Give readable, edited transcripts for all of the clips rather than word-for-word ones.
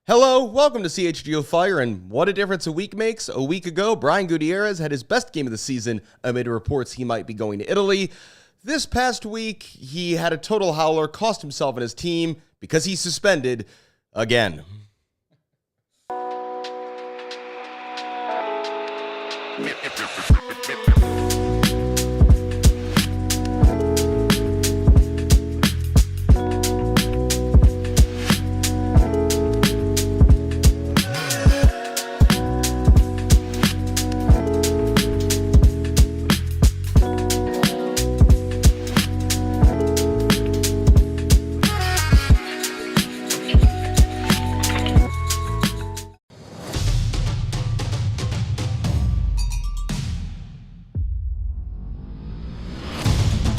Hello, welcome to CHGO Fire, and what a difference a week makes. A week ago, Brian Gutierrez had his best game of the season amid reports he might be going to Italy. This past week, he had a total howler, cost himself and his team because he's suspended again.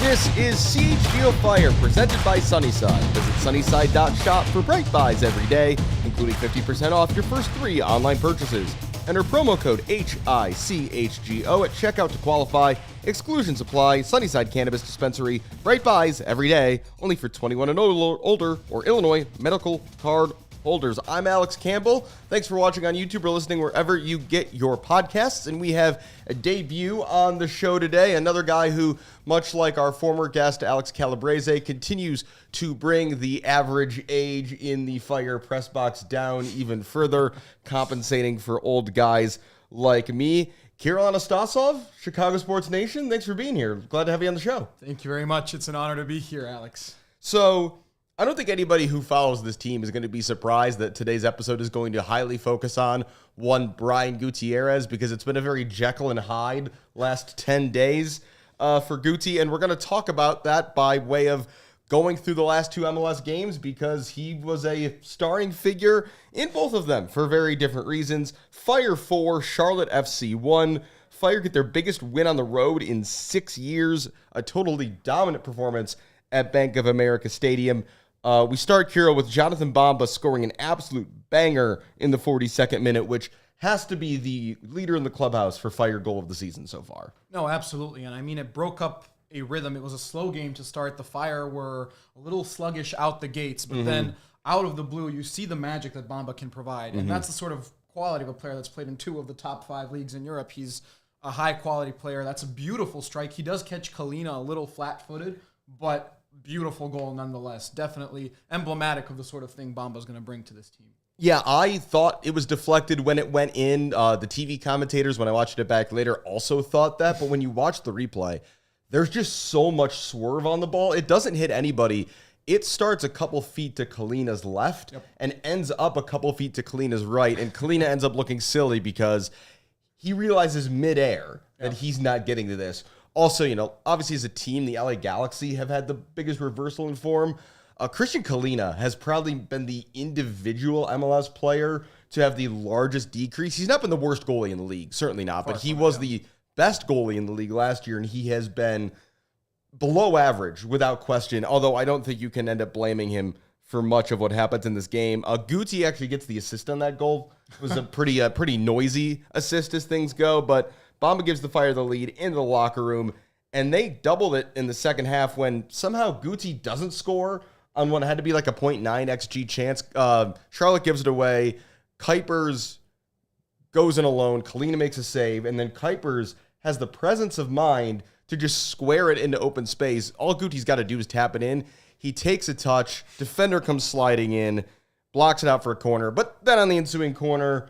This is CHGO Fire, presented by Sunnyside. Visit sunnyside.shop for bright buys every day, including 50% off your first 3 online purchases. Enter promo code HICHGO at checkout to qualify. Exclusions apply. Sunnyside Cannabis Dispensary. Bright buys every day, only for 21 and older or Illinois medical card holders. I'm Alex Campbell. Thanks for watching on YouTube or listening wherever you get your podcasts. And we have a debut on the show today. Another guy who, much like our former guest, Alex Calabrese, continues to bring the average age in the Fire press box down even further, compensating for old guys like me. Kiril Anastasov, Chicago Sports Nation, thanks for being here. Glad to have you on the show. Thank you very much. It's an honor to be here, Alex. So, I don't think anybody who follows this team is going to be surprised that today's episode is going to highly focus on one Brian Gutierrez, because it's been a very Jekyll and Hyde last 10 days for Guti, and we're going to talk about that by way of going through the last 2 MLS games, because he was a starring figure in both of them for very different reasons. Fire 4, Charlotte FC 1. Fire get their biggest win on the road in 6 years, a totally dominant performance at Bank of America Stadium. We start, Kiril, with Jonathan Bamba scoring an absolute banger in the 42nd minute, which has to be the leader in the clubhouse for Fire goal of the season so far. No, absolutely. And I mean, it broke up a rhythm. It was a slow game to start. The Fire were a little sluggish out the gates, but then out of the blue, you see the magic that Bamba can provide. And that's the sort of quality of a player that's played in 2 of the top 5 leagues in Europe. He's a high-quality player. That's a beautiful strike. He does catch Kalina a little flat-footed, but beautiful goal nonetheless. Definitely emblematic of the sort of thing Bamba's going to bring to this team. Yeah, I thought it was deflected when it went in. The TV commentators, when I watched it back later, also thought that. But when you watch the replay, there's just so much swerve on the ball. It doesn't hit anybody. It starts a couple feet to Kalina's left and ends up a couple feet to Kalina's right. And Kalina ends up looking silly because he realizes midair that he's not getting to this. Also, obviously as a team, the LA Galaxy have had the biggest reversal in form. Christian Kalina has probably been the individual MLS player to have the largest decrease. He's not been the worst goalie in the league, certainly not, but he was the best goalie in the league last year, and he has been below average without question, although I don't think you can end up blaming him for much of what happens in this game. Guti actually gets the assist on that goal. It was a pretty noisy assist as things go, but Bamba gives the Fire the lead into the locker room, and they doubled it in the second half when somehow Guti doesn't score on what had to be like a .9 XG chance. Charlotte gives it away. Kuipers goes in alone. Kalina makes a save, and then Kuipers has the presence of mind to just square it into open space. All Guti's got to do is tap it in. He takes a touch. Defender comes sliding in, blocks it out for a corner. But then on the ensuing corner,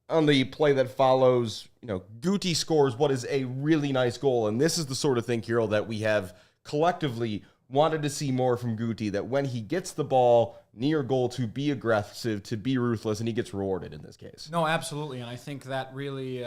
on the play that follows, Guti scores what is a really nice goal. And this is the sort of thing, Kiril, that we have collectively wanted to see more from Guti, that when he gets the ball near goal, to be aggressive, to be ruthless, and he gets rewarded in this case. No, absolutely. And I think that really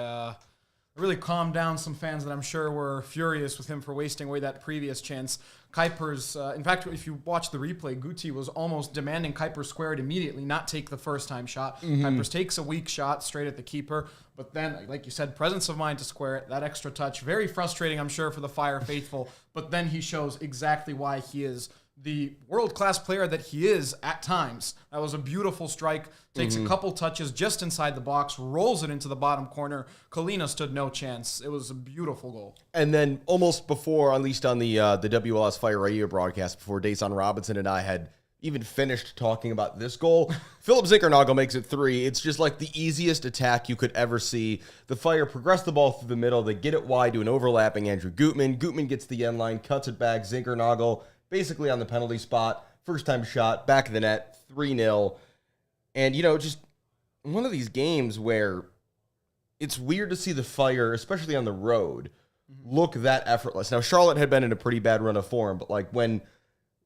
calmed down some fans that I'm sure were furious with him for wasting away that previous chance. Kuipers, in fact, if you watch the replay, Guti was almost demanding Kuipers square it immediately, not take the first-time shot. Kuipers takes a weak shot straight at the keeper, but then, like you said, presence of mind to square it, that extra touch. Very frustrating, I'm sure, for the Fire faithful, but then he shows exactly why he is the world-class player that he is at times. That was a beautiful strike. Takes a couple touches just inside the box, rolls it into the bottom corner. Kalina stood no chance. It was a beautiful goal. And then almost before, at least on the WLS Fire radio broadcast, before Dason Robinson and I had even finished talking about this goal. Philip Zinkernagel makes it 3. It's just like the easiest attack you could ever see. The Fire progress the ball through the middle. They get it wide to an overlapping Andrew Gutman. Gutman gets the end line, cuts it back. Zinkernagel basically on the penalty spot. First time shot, back of the net, 3-0. And, just one of these games where it's weird to see the Fire, especially on the road, look that effortless. Now, Charlotte had been in a pretty bad run of form, but like when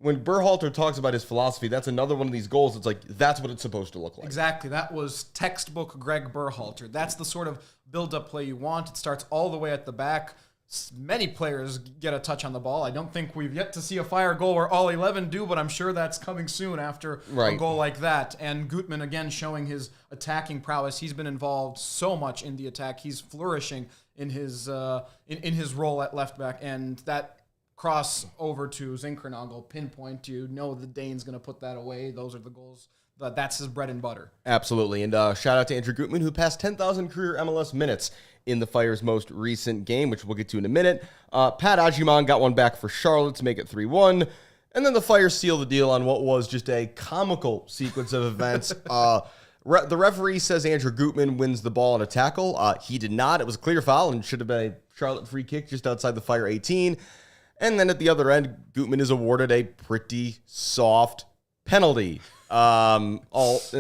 Berhalter talks about his philosophy, that's another one of these goals. It's like, that's what it's supposed to look like. Exactly. That was textbook Greg Berhalter. That's the sort of build-up play you want. It starts all the way at the back. Many players get a touch on the ball. I don't think we've yet to see a Fire goal where all 11 do, but I'm sure that's coming soon after a goal like that. And Gutman, again, showing his attacking prowess. He's been involved so much in the attack. He's flourishing in his in his role at left back. And that cross over to Zinkernagel, pinpoint, the Dane's going to put that away. Those are the goals. That's his bread and butter. Absolutely. And shout out to Andrew Gutman, who passed 10,000 career MLS minutes in the Fire's most recent game, which we'll get to in a minute. Pat Ajiman got one back for Charlotte to make it 3-1. And then the Fire sealed the deal on what was just a comical sequence of events. The referee says Andrew Gutman wins the ball on a tackle. He did not. It was a clear foul and should have been a Charlotte free kick just outside the Fire 18. And then at the other end, Gutman is awarded a pretty soft penalty. It was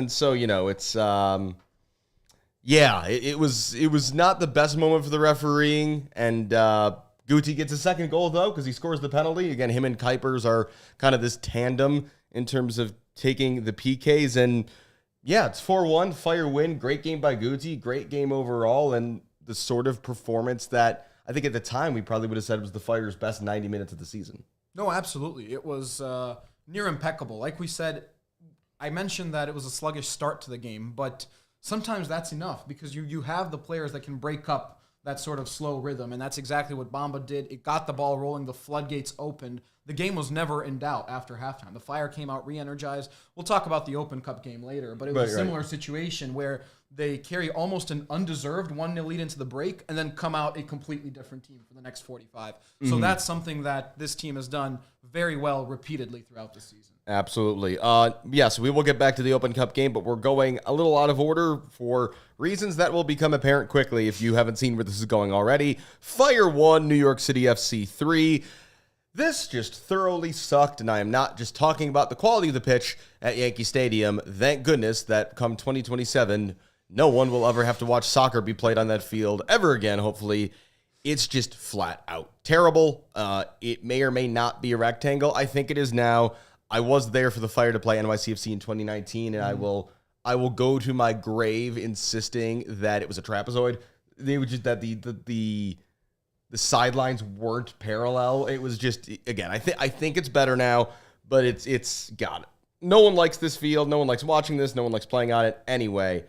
not the best moment for the refereeing, and Guti gets a second goal though because he scores the penalty. Again, him and Kuipers are kind of this tandem in terms of taking the PKs, and it's 4-1, Fire win. Great game by Guti, great game overall, and the sort of performance that I think at the time we probably would have said was the Fire's best 90 minutes of the season. No, absolutely. It was near impeccable. Like we said, I mentioned that it was a sluggish start to the game, but sometimes that's enough because you have the players that can break up that sort of slow rhythm, and that's exactly what Bamba did. It got the ball rolling, the floodgates opened. The game was never in doubt after halftime. The Fire came out re-energized. We'll talk about the Open Cup game later, but it was a similar situation where they carry almost an undeserved 1-0 lead into the break and then come out a completely different team for the next 45. So that's something that this team has done very well repeatedly throughout the season. Absolutely. Yes, we will get back to the Open Cup game, but we're going a little out of order for reasons that will become apparent quickly if you haven't seen where this is going already. Fire 1, New York City FC 3. This just thoroughly sucked, and I am not just talking about the quality of the pitch at Yankee Stadium. Thank goodness that come 2027, no one will ever have to watch soccer be played on that field ever again, hopefully. It's just flat out terrible. It may or may not be a rectangle. I think it is now. I was there for the Fire to play NYCFC in 2019, and I will go to my grave insisting that it was a trapezoid. They were just that the sidelines weren't parallel. It was just, again, I think it's better now, but it's got it. No one likes this field. No one likes watching this. No one likes playing on it. Anyway,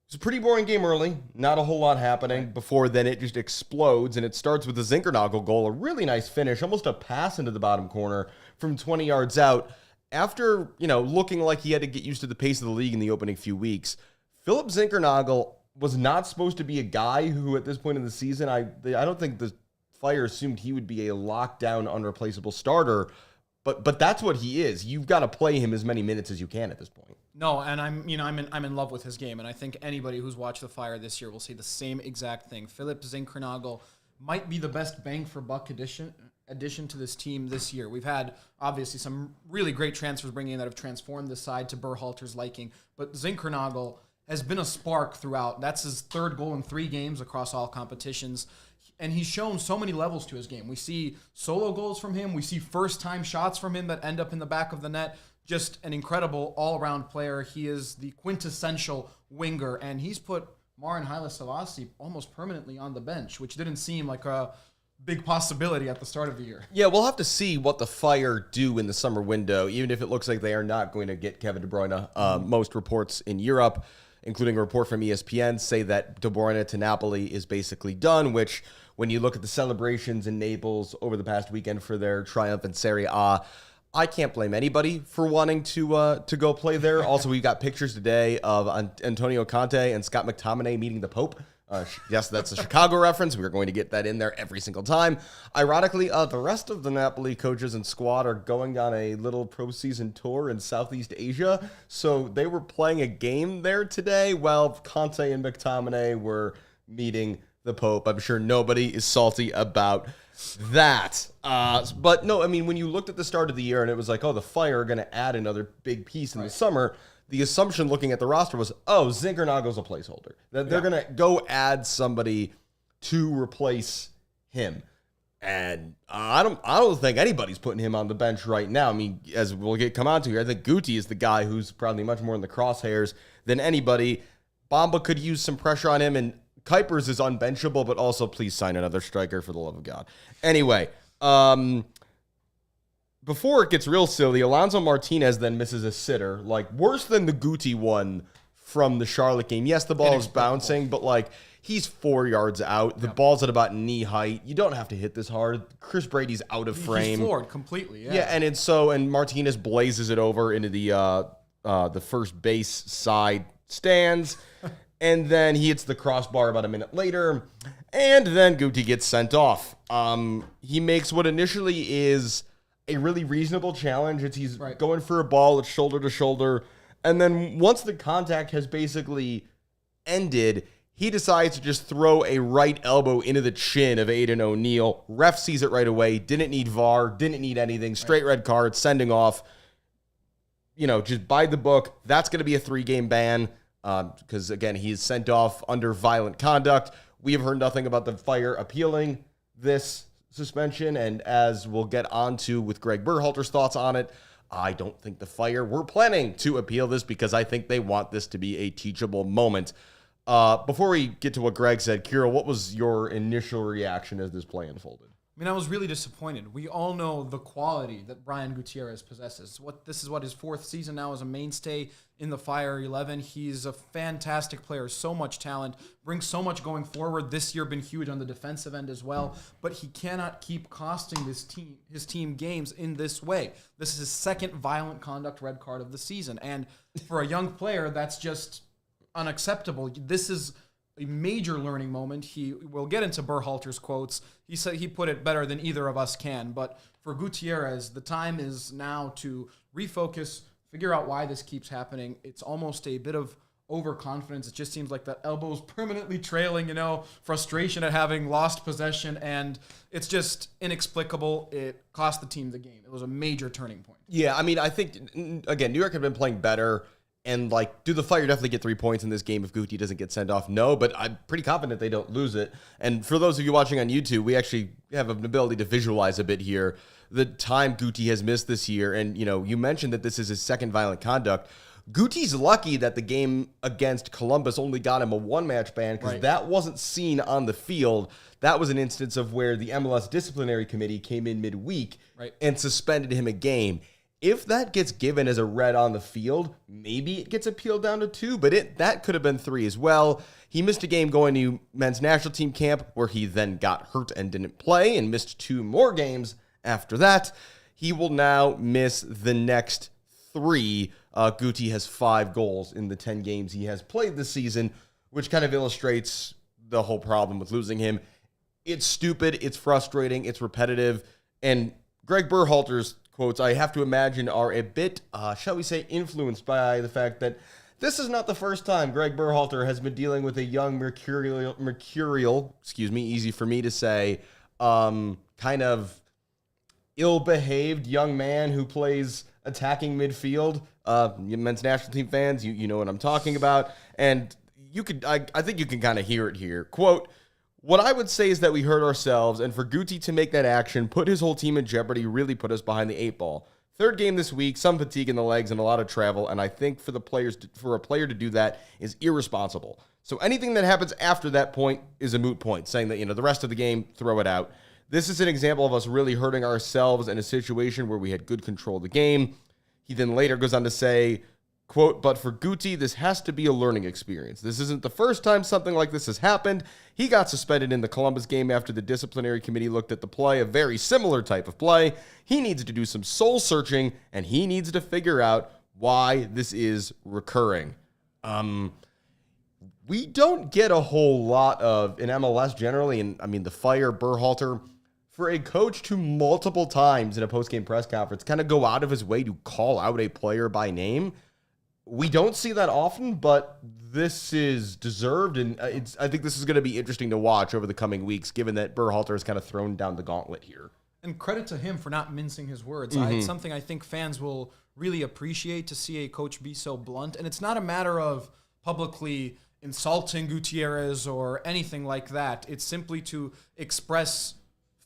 it's a pretty boring game early. Not a whole lot happening. Before then, it just explodes, and it starts with the Zinkernagel goal, a really nice finish, almost a pass into the bottom corner from 20 yards out. After, looking like he had to get used to the pace of the league in the opening few weeks, Philip Zinkernagel was not supposed to be a guy who, at this point in the season, I don't think the Fire assumed he would be a lockdown, unreplaceable starter, but that's what he is. You've got to play him as many minutes as you can at this point. No, and I'm in love with his game, and I think anybody who's watched the Fire this year will say the same exact thing. Philip Zinkernagel might be the best bang for buck addition to this team this year. We've had obviously some really great transfers bringing in that have transformed this side to Berhalter's liking, but Zinkernagel has been a spark throughout. That's his third goal in 3 games across all competitions. And he's shown so many levels to his game. We see solo goals from him. We see first-time shots from him that end up in the back of the net. Just an incredible all-around player. He is the quintessential winger, and he's put Marin Haile-Selassie almost permanently on the bench, which didn't seem like a big possibility at the start of the year. Yeah, we'll have to see what the Fire do in the summer window, even if it looks like they are not going to get Kevin De Bruyne. Most reports in Europe, including a report from ESPN, say that De Bruyne to Napoli is basically done, which when you look at the celebrations in Naples over the past weekend for their triumph in Serie A, I can't blame anybody for wanting to go play there. Also, we got pictures today of Antonio Conte and Scott McTominay meeting the Pope Yes, that's a Chicago reference. We're going to get that in there every single time. Ironically, the rest of the Napoli coaches and squad are going on a little pro-season tour in Southeast Asia. So they were playing a game there today while Conte and McTominay were meeting the Pope. I'm sure nobody is salty about that. But no, I mean, when you looked at the start of the year and it was like, oh, the Fire are going to add another big piece in the summer, the assumption looking at the roster was, oh, Zinkernagel's a placeholder. That they're going to go add somebody to replace him. And I don't think anybody's putting him on the bench right now. I mean, as we'll come on to here, I think Guti is the guy who's probably much more in the crosshairs than anybody. Bamba could use some pressure on him, and Kuipers is unbenchable, but also please sign another striker for the love of God. Anyway, before it gets real silly, Alonso Martinez then misses a sitter, like worse than the Guti one from the Charlotte game. Yes, the ball is bouncing, but like he's 4 yards out. The ball's at about knee height. You don't have to hit this hard. Chris Brady's out of frame. He's floored completely. Yeah, and Martinez blazes it over into the first base side stands. And then he hits the crossbar about a minute later, and then Guti gets sent off. He makes what initially is a really reasonable challenge. He's going for a ball, it's shoulder to shoulder, and then once the contact has basically ended, he decides to just throw a right elbow into the chin of Aiden O'Neill. Ref sees it right away, didn't need VAR, didn't need anything, straight red card, sending off. Just by the book, that's going to be a 3-game ban. Because, again, he's sent off under violent conduct. We have heard nothing about the Fire appealing this suspension, and as we'll get onto with Greg Berhalter's thoughts on it, I don't think the Fire were planning to appeal this because I think they want this to be a teachable moment. Before we get to what Greg said, Kiril, what was your initial reaction as this play unfolded? I mean, I was really disappointed. We all know the quality that Brian Gutierrez possesses. This is his 4th season now as a mainstay in the Fire 11. He's a fantastic player, so much talent, brings so much going forward. This year been huge on the defensive end as well, but he cannot keep costing his team games in this way. This is his 2nd violent conduct red card of the season, and for a young player, that's just unacceptable. This is a major learning moment. We'll get into Berhalter's quotes. He said he put it better than either of us can. But for Gutierrez, the time is now to refocus, figure out why this keeps happening. It's almost a bit of overconfidence. It just seems like that elbow's permanently trailing, frustration at having lost possession, and it's just inexplicable. It cost the team the game. It was a major turning point. Yeah, I mean, I think, again, New York had been playing better. And, do the Fire definitely get 3 points in this game if Guti doesn't get sent off? No, but I'm pretty confident they don't lose it. And for those of you watching on YouTube, we actually have an ability to visualize a bit here the time Guti has missed this year. And, you mentioned that this is his 2nd violent conduct. Guti's lucky that the game against Columbus only got him a 1-match ban because that wasn't seen on the field. That was an instance of where the MLS disciplinary committee came in midweek and suspended him a game. If that gets given as a red on the field, maybe it gets appealed down to 2, but that could have been 3 as well. He missed a game going to men's national team camp where he then got hurt and didn't play and missed 2 more games after that. He will now miss the next 3. Guti has 5 goals in the 10 games he has played this season, which kind of illustrates the whole problem with losing him. It's stupid, it's frustrating, it's repetitive, and Greg Berhalter's quotes, I have to imagine, are a bit, shall we say, influenced by the fact that this is not the first time Greg Berhalter has been dealing with a young mercurial, easy for me to say, kind of ill-behaved young man who plays attacking midfield. Men's national team fans, you know what I'm talking about. And I think you can kind of hear it here. Quote, what I would say is that we hurt ourselves, and for Guti to make that action, put his whole team in jeopardy, really put us behind the 8 ball. 3rd game this week, some fatigue in the legs and a lot of travel, and I think for a player to do that is irresponsible. So anything that happens after that point is a moot point, saying that, the rest of the game, throw it out. This is an example of us really hurting ourselves in a situation where we had good control of the game. He then later goes on to say, quote, but for Guti, this has to be a learning experience. This isn't the first time something like this has happened. He got suspended in the Columbus game after the disciplinary committee looked at the play, a very similar type of play. He needs to do some soul searching, and he needs to figure out why this is recurring. we don't get a whole lot of, in MLS generally, and I mean, the Fire, Berhalter, for a coach to multiple times in a post-game press conference kind of go out of his way to call out a player by name. We don't see that often, but this is deserved, and I think this is going to be interesting to watch over the coming weeks, given that Berhalter has kind of thrown down the gauntlet here. And credit to him for not mincing his words. It's something I think fans will really appreciate, to see a coach be so blunt. And it's not a matter of publicly insulting Gutierrez or anything like that. It's simply to express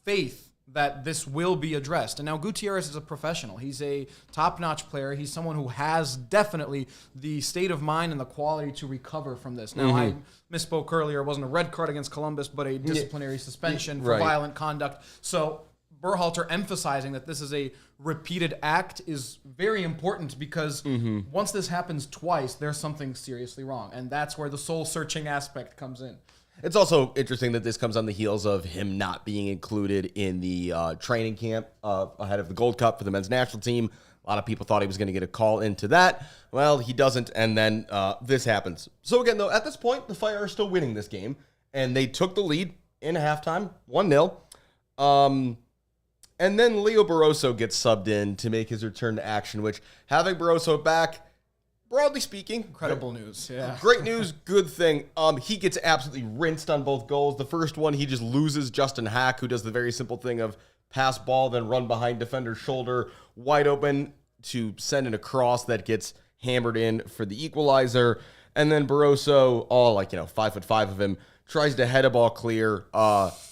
faith that this will be addressed. And now Gutierrez is a professional. He's a top-notch player. He's someone who has definitely the state of mind and the quality to recover from this. Now, I misspoke earlier. It wasn't a red card against Columbus, but a disciplinary suspension for violent conduct. So Berhalter emphasizing that this is a repeated act is very important, because once this happens twice, there's something seriously wrong. And that's where the soul-searching aspect comes in. It's also interesting that this comes on the heels of him not being included in the training camp ahead of the Gold Cup for the men's national team. A lot of people thought he was going to get a call into that. Well, he doesn't, and then this happens. So again, though, at this point, the Fire are still winning this game, and they took the lead in halftime, 1-0. And then Leo Barroso gets subbed in to make his return to action, which, having Barroso back, broadly speaking, incredible news. Yeah. Great news, good thing. He gets absolutely rinsed on both goals. The first one, he just loses Justin Hack, who does the very simple thing of pass ball, then run behind defender's shoulder, wide open to send in a cross that gets hammered in for the equalizer. And then Barroso, 5'5" of him, tries to head a ball clear.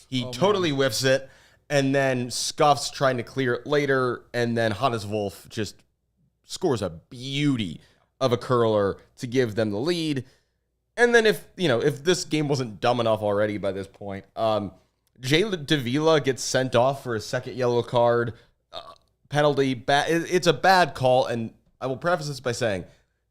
He totally whiffs it, and then scuffs trying to clear it later. And then Hannes Wolf just scores a beauty of a curler to give them the lead. And then if this game wasn't dumb enough already by this point, Jay Davila gets sent off for a second yellow card penalty. It's a bad call, and I will preface this by saying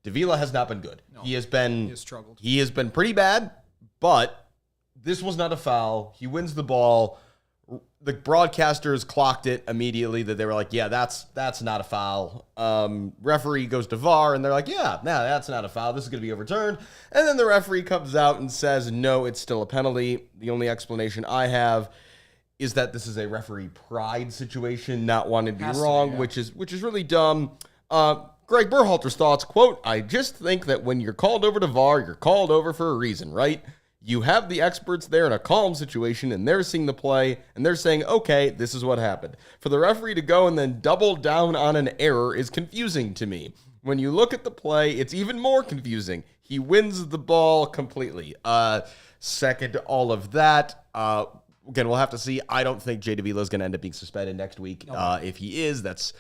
Davila has not been good. No, he has struggled. He has been pretty bad, but this was not a foul. He wins the ball. The broadcasters clocked it immediately, that they were like, yeah, that's not a foul. Referee goes to VAR, and they're like, yeah, no, that's not a foul. This is going to be overturned. And then the referee comes out and says, no, it's still a penalty. The only explanation I have is that this is a referee pride situation, not wanting to be wrong, which is really dumb. Greg Berhalter's thoughts, quote, I just think that when you're called over to VAR, you're called over for a reason, right? You have the experts there in a calm situation, and they're seeing the play, and they're saying, okay, this is what happened. For the referee to go and then double down on an error is confusing to me. When you look at the play, it's even more confusing. He wins the ball completely. Second to all of that, again, we'll have to see. I don't think Jay Davila is going to end up being suspended next week. If he is, that's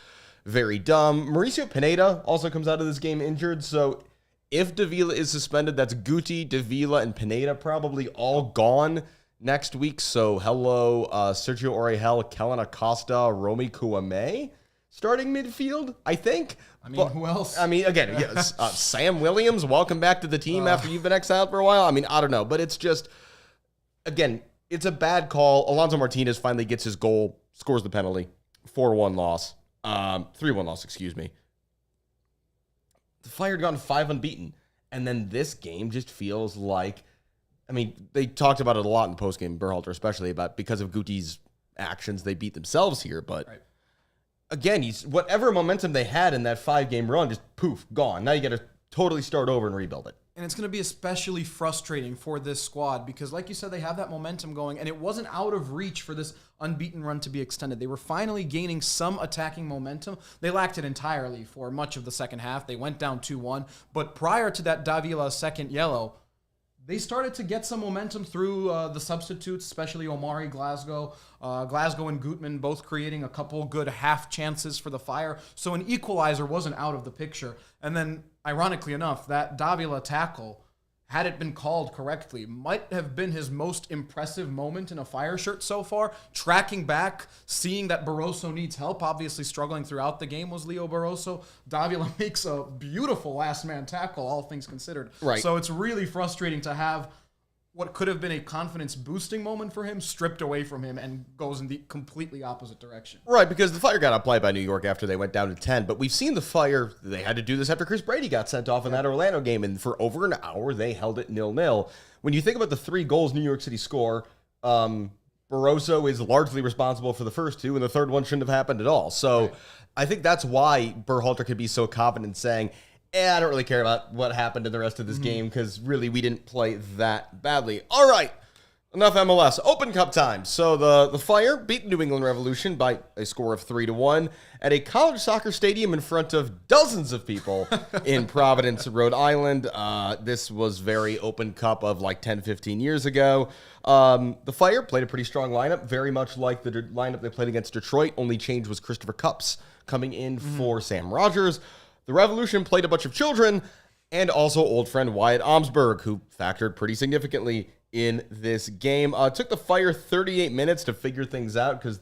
very dumb. Mauricio Pineda also comes out of this game injured, so if Davila is suspended, that's Guti, Davila, and Pineda probably all gone next week. So hello, Sergio Orejel, Kellen Acosta, Romy Kouame starting midfield, I think. I mean, who else? I mean, again, yes, Sam Williams, welcome back to the team after you've been exiled for a while. I mean, I don't know, but it's just, again, it's a bad call. Alonso Martinez finally gets his goal, scores the penalty, 4-1 loss, 3-1 loss, excuse me. The Fire had gone 5 unbeaten, and then this game just feels like, I mean, they talked about it a lot in the postgame, Berhalter especially, about because of Guti's actions, they beat themselves here, but again, whatever momentum they had in that 5-game run, just poof, gone. Now you got to totally start over and rebuild it. And it's going to be especially frustrating for this squad because, like you said, they have that momentum going, and it wasn't out of reach for this unbeaten run to be extended. They were finally gaining some attacking momentum. They lacked it entirely for much of the second half. They went down 2-1. But prior to that Davila second yellow, they started to get some momentum through the substitutes, especially Omari Glasgow. Glasgow and Gutman both creating a couple good half chances for the Fire. So an equalizer wasn't out of the picture. And then, ironically enough, that Davila tackle, had it been called correctly, might have been his most impressive moment in a Fire shirt so far. Tracking back, seeing that Barroso needs help, obviously struggling throughout the game was Leo Barroso. Davila makes a beautiful last man tackle, all things considered. Right. So it's really frustrating to have what could have been a confidence boosting moment for him stripped away from him and goes in the completely opposite direction. Right, because the Fire got outplayed by New York after they went down to 10, but we've seen the Fire, they had to do this after Chris Brady got sent off in that Orlando game, and for over an hour, they held it 0-0. When you think about the 3 goals New York City score, Barroso is largely responsible for the first 2, and the third one shouldn't have happened at all. So I think that's why Berhalter could be so confident saying, I don't really care about what happened in the rest of this game because really we didn't play that badly. All right, enough MLS. Open Cup time. So the Fire beat New England Revolution by a score of 3-1 at a college soccer stadium in front of dozens of people in Providence, Rhode Island. This was very Open Cup of like 10, 15 years ago. The Fire played a pretty strong lineup, very much like the lineup they played against Detroit. Only change was Christopher Cupps coming in for Sam Rogers. The Revolution played a bunch of children and also old friend Wyatt Omsberg, who factored pretty significantly in this game. Took the Fire 38 minutes to figure things out because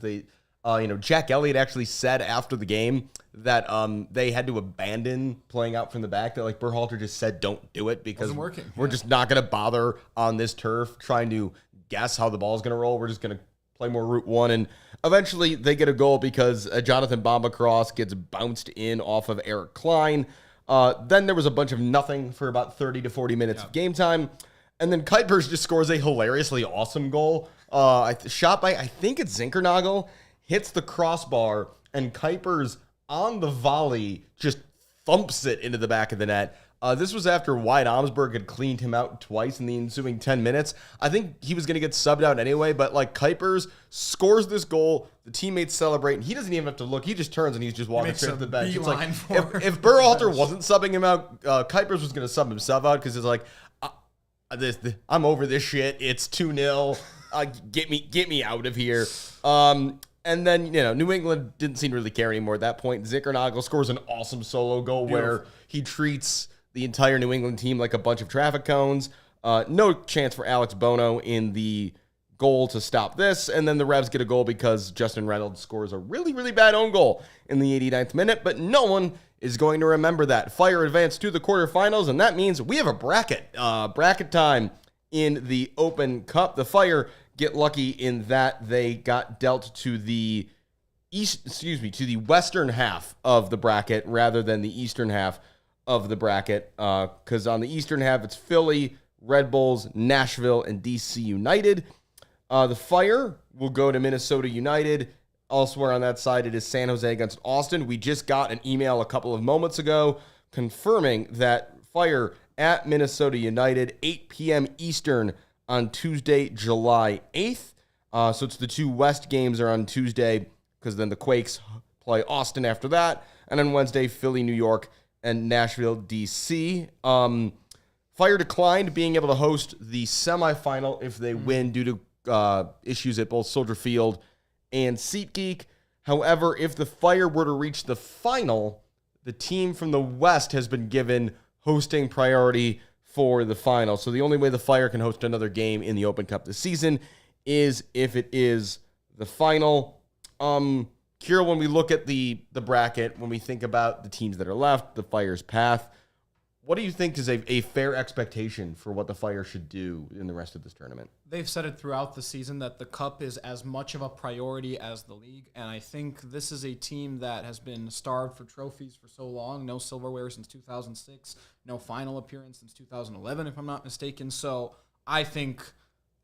Jack Elliott actually said after the game that they had to abandon playing out from the back. That like Berhalter just said, don't do it because we're just not going to bother on this turf trying to guess how the ball is going to roll. We're just going to play more route one, and eventually they get a goal because a Jonathan Bamba cross gets bounced in off of Eric Klein. Then there was a bunch of nothing for about 30 to 40 minutes of game time, and then Kuipers just scores a hilariously awesome goal. Shot by, I think it's Zinkernagel, hits the crossbar, and Kuipers on the volley just thumps it into the back of the net. This was after Wyatt Omsberg had cleaned him out twice in the ensuing 10 minutes. I think he was going to get subbed out anyway, but like Kuipers scores this goal, the teammates celebrate, and he doesn't even have to look. He just turns and he's just walking straight to the bench. It's like, if Berhalter wasn't subbing him out, Kuipers was going to sub himself out because it's like, I'm over this shit. It's 2-0. Get me out of here. And then, New England didn't seem to really care anymore at that point. Zinkernagel scores an awesome solo goal where he treats the entire New England team like a bunch of traffic cones. No chance for Alex Bono in the goal to stop this. And then the Revs get a goal because Justin Reynolds scores a really, really bad own goal in the 89th minute. But no one is going to remember that. Fire advanced to the quarterfinals, and that means we have a bracket. Bracket time in the Open Cup. The Fire get lucky in that they got dealt to the western half of the bracket rather than the eastern half of the bracket, because on the eastern half, it's Philly, Red Bulls, Nashville, and DC United. The Fire will go to Minnesota United. Elsewhere on that side, it is San Jose against Austin. We just got an email a couple of moments ago confirming that Fire at Minnesota United, 8 p.m. Eastern on Tuesday, July 8th. So it's the 2 West games are on Tuesday, because then the Quakes play Austin after that. And on Wednesday, Philly, New York, and Nashville, DC. Fire declined being able to host the semifinal if they win due to issues at both Soldier Field and SeatGeek. However, if the Fire were to reach the final, the team from the West has been given hosting priority for the final. So the only way the Fire can host another game in the Open Cup this season is if it is the final. Kiril, when we look at the bracket, when we think about the teams that are left, the Fire's path, what do you think is a fair expectation for what the Fire should do in the rest of this tournament? They've said it throughout the season that the Cup is as much of a priority as the league, and I think this is a team that has been starved for trophies for so long. No silverware since 2006, no final appearance since 2011, if I'm not mistaken. So I think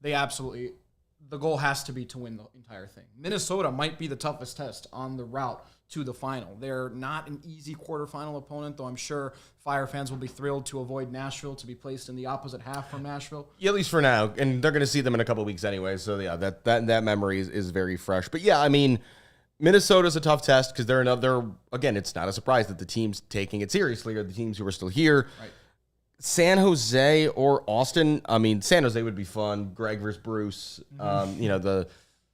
the goal has to be to win the entire thing. Minnesota might be the toughest test on the route to the final. They're not an easy quarterfinal opponent, though I'm sure Fire fans will be thrilled to avoid Nashville, to be placed in the opposite half from Nashville. Yeah, at least for now. And they're going to see them in a couple of weeks anyway. So, yeah, that memory is very fresh. But, yeah, I mean, Minnesota's a tough test because they're another, again, it's not a surprise that the teams taking it seriously are the teams who are still here. Right. San Jose or Austin, I mean, San Jose would be fun. Greg versus Bruce. The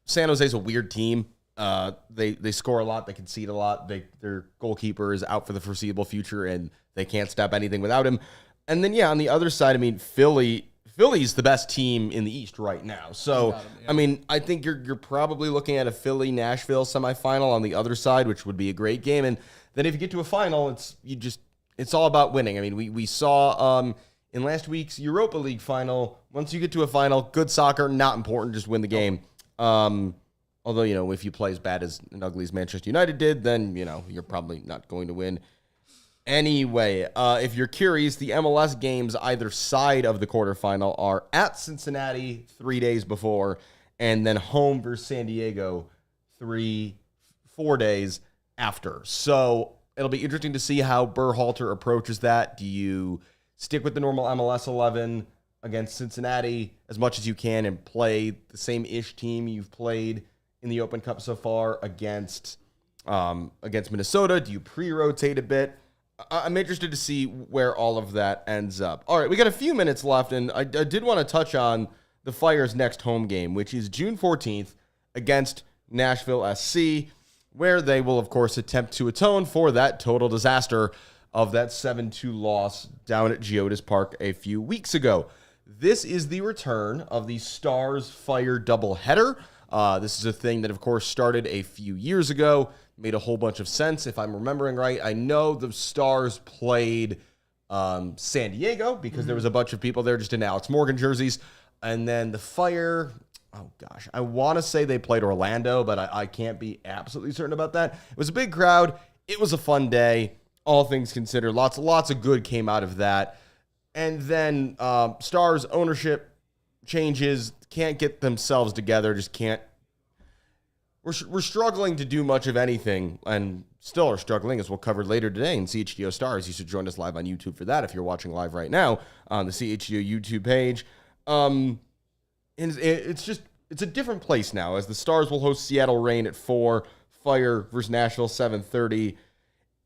San Jose's a weird team. They score a lot. They concede a lot. Their goalkeeper is out for the foreseeable future, and they can't stop anything without him. And then, yeah, on the other side, I mean, Philly's the best team in the East right now. So, I mean, I think you're probably looking at a Philly-Nashville semifinal on the other side, which would be a great game. And then if you get to a final, it's all about winning. I mean, we saw in in last week's Europa League final. Once you get to a final, good soccer, not important, just win the game. Although, if you play as bad as and ugly as Manchester United did, then, you're probably not going to win. Anyway, if you're curious, the MLS games either side of the quarterfinal are at Cincinnati 3 days before, and then home versus San Diego 4 days after. So it'll be interesting to see how Berhalter approaches that. Do you stick with the normal MLS 11 against Cincinnati as much as you can and play the same-ish team you've played in the Open Cup so far against Minnesota? Do you pre-rotate a bit? I'm interested to see where all of that ends up. All right, we got a few minutes left, and I did want to touch on the Fire's next home game, which is June 14th against Nashville SC, where they will, of course, attempt to atone for that total disaster of that 7-2 loss down at Geodis Park a few weeks ago. This is the return of the Stars Fire doubleheader. This is a thing that, of course, started a few years ago. Made a whole bunch of sense, if I'm remembering right. I know the Stars played San Diego because there was a bunch of people there just in Alex Morgan jerseys. And then the Fire, I want to say they played Orlando, but I can't be absolutely certain about that. It was a big crowd. It was a fun day, all things considered. Lots of good came out of that. And then Stars ownership changes, can't get themselves together, just can't. We're struggling to do much of anything, and still are struggling, as we'll cover later today in CHGO Stars. You should join us live on YouTube for that if you're watching live right now on the CHGO YouTube page. And it's a different place now, as the Stars will host Seattle Reign at 4, Fire versus Nashville 7:30.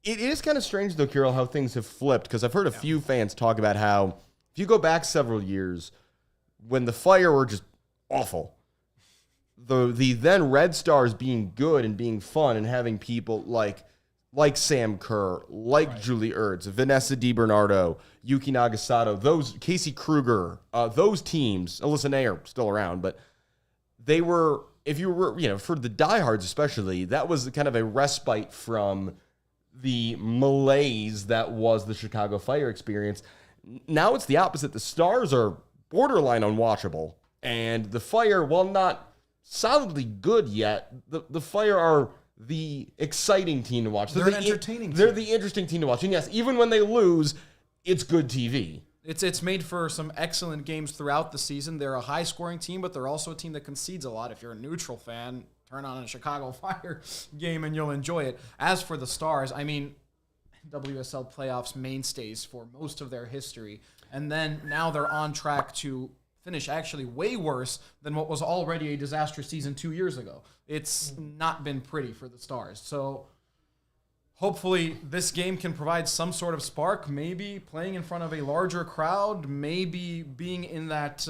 It is kind of strange, though, Kiril, how things have flipped, because I've heard a few fans talk about how, if you go back several years, when the Fire were just awful, the then Red Stars being good and being fun and having people like Sam Kerr, Julie Ertz, Vanessa DiBernardo, Yuki Nagasato, those Casey Kruger, those teams, Alyssa Nair still around, but they were, if you were, for the diehards especially, that was kind of a respite from the malaise that was the Chicago Fire experience. Now it's the opposite. The Stars are borderline unwatchable, and the Fire, while not solidly good yet, the Fire are the exciting team to watch. They're an entertaining team. They're the interesting team to watch. And yes, even when they lose, it's good TV. It's made for some excellent games throughout the season. They're a high-scoring team, but they're also a team that concedes a lot. If you're a neutral fan, turn on a Chicago Fire game and you'll enjoy it. As for the Stars, WSL playoffs mainstays for most of their history. And then now they're on track to finish actually way worse than what was already a disastrous season 2 years ago. It's not been pretty for the Stars. So hopefully this game can provide some sort of spark, maybe playing in front of a larger crowd, maybe being in that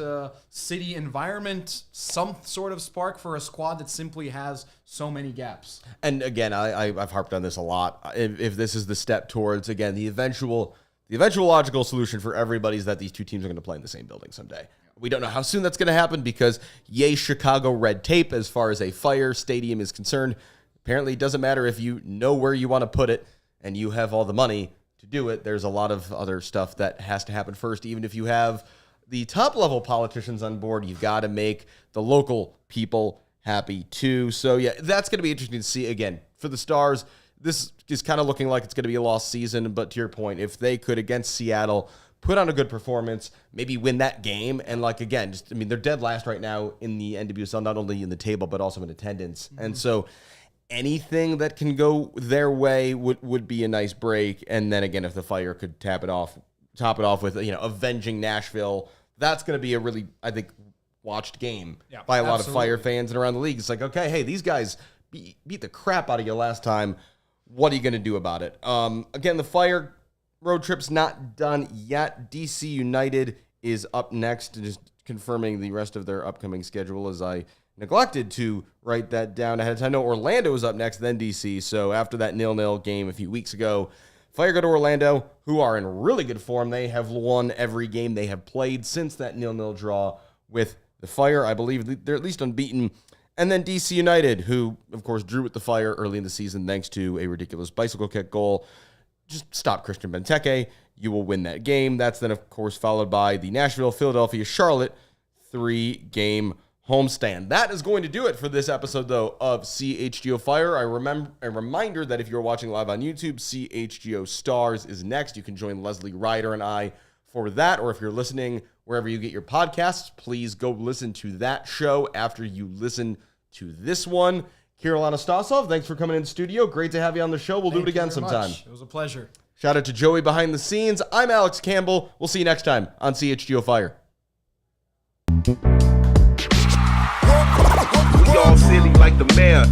city environment, some sort of spark for a squad that simply has so many gaps. And again, I've harped on this a lot. If this is the step towards, again, the eventual logical solution for everybody is that these two teams are going to play in the same building someday. We don't know how soon that's going to happen because, yay, Chicago red tape as far as a Fire stadium is concerned. Apparently, it doesn't matter if you know where you want to put it and you have all the money to do it. There's a lot of other stuff that has to happen first. Even if you have the top-level politicians on board, you've got to make the local people happy too. So, yeah, that's going to be interesting to see. Again, for the Stars, this is kind of looking like it's going to be a lost season. But to your point, if they could, against Seattle, put on a good performance, maybe win that game. And again, they're dead last right now in the NWSL, not only in the table, but also in attendance. Mm-hmm. And so anything that can go their way would be a nice break. And then again, if the Fire could top it off with, avenging Nashville, that's going to be a really, I think, watched game by a lot of Fire fans and around the league. It's like, okay, hey, these guys beat the crap out of you last time. What are you going to do about it? Again, the Fire road trip's not done yet. DC United is up next, just confirming the rest of their upcoming schedule, as I neglected to write that down ahead of time. I know Orlando is up next, then DC. So after that 0-0 game a few weeks ago, Fire go to Orlando, who are in really good form. They have won every game they have played since that 0-0 draw with the Fire. I believe they're at least unbeaten. And then DC United, who, of course, drew with the Fire early in the season thanks to a ridiculous bicycle kick goal. Just stop Christian Benteke. you will win that game. That's then, of course, followed by the Nashville, Philadelphia, Charlotte 3-game homestand. That is going to do it for this episode, though, of CHGO Fire. A reminder that if you're watching live on YouTube, CHGO Stars is next. You can join Leslie Ryder and I for that, or if you're listening wherever you get your podcasts, please go listen to that show after you listen to this one. Kiril, Anastasov, thanks for coming in studio. Great to have you on the show. We'll do it again sometime. It was a pleasure. Shout out to Joey behind the scenes. I'm Alex Campbell. We'll see you next time on CHGO Fire. We all silly like the mayor.